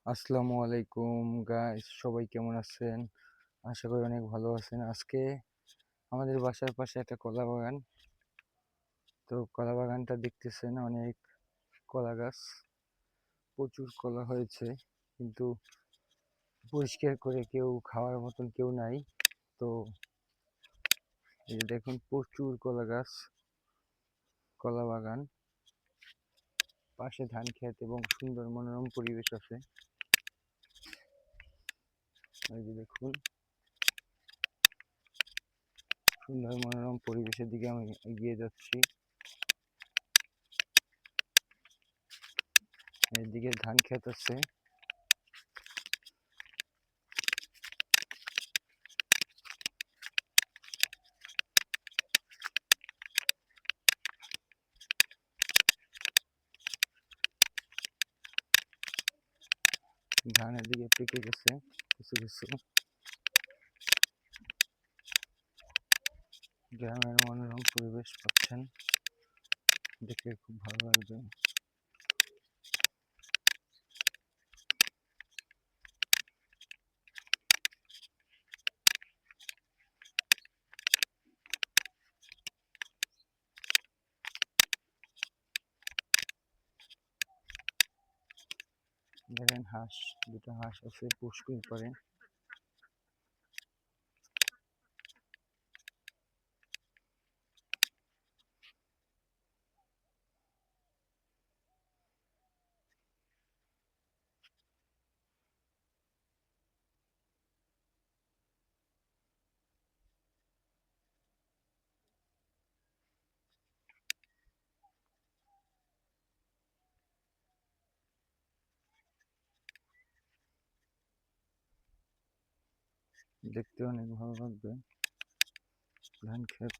আসসালামু আলাইকুম গাইস, সবাই কেমন আছেন? আশা করি অনেক ভালো আছেন। আজকে আমাদের বাসার পাশে একটা কলা বাগান। তো কলা বাগানটা দেখতেছেন, অনেক কলা গাছ, প্রচুর কলা হয়েছে, কিন্তু পরিষ্কার করে কেউ খাওয়ার মতন কেউ নাই। তো এই যে দেখুন, প্রচুর কলা গাছ, কলা বাগান, পাশে ধান ক্ষেত এবং সুন্দর মনোরম পরিবেশ আছে। এই যে দেখুন, সুন্দর মনোরম পরিবেশের দিকে আমি এগিয়ে যাচ্ছি। এদিকে ধান ক্ষেত আছে। ধান এদিকে পেকে গেছে কিছু কিছু। গ্রামের মনোরম পরিবেশ পাচ্ছেন, দেখলে খুব ভালো লাগবে। দেখেন হাঁস, দুটো হাঁস আছে পুষ্কুল করে। দেখতে অনেক ভালো লাগবে। ধান ক্ষেত,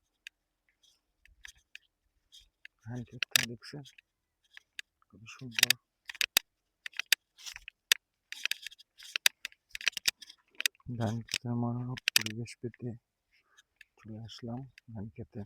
ধান ক্ষেতটা দেখছেন খুব সুন্দর। ধান ক্ষেতের মনোরম পরিবেশ পেতে চলে আসলাম ধান ক্ষেতে।